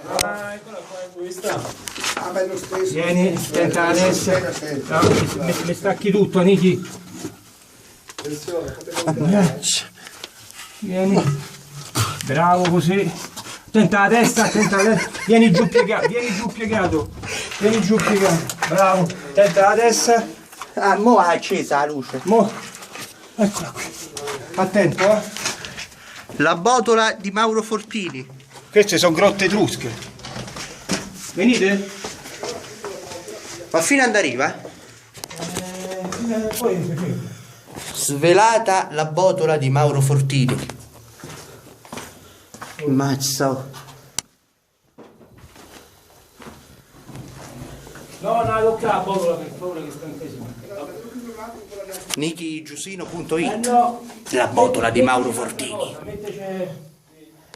Ah, eccola qua, questa. Ah, bello stesso. Vieni, tenta adesso. No, mi stacchi tutto, Niki. Attenzione, fate contare. Vieni. Bravo così. Tenta la testa, tenta la testa. Vieni giù piegato, vieni giù piegato. Vieni giù piegato. Bravo. Tenta la testa. Ah, mo' è accesa la luce. Mo. Eccola qui. Attento, eh. La botola di Mauro Fortini. Queste sono grotte etrusche. Venite? Ma fino ad arriva? Poi. Svelata la botola di Mauro Fortini. Mazza. No, tocca la botola per favore che sta intesimo. nikigiusino.it No. La botola di Mauro Fortini. Mettece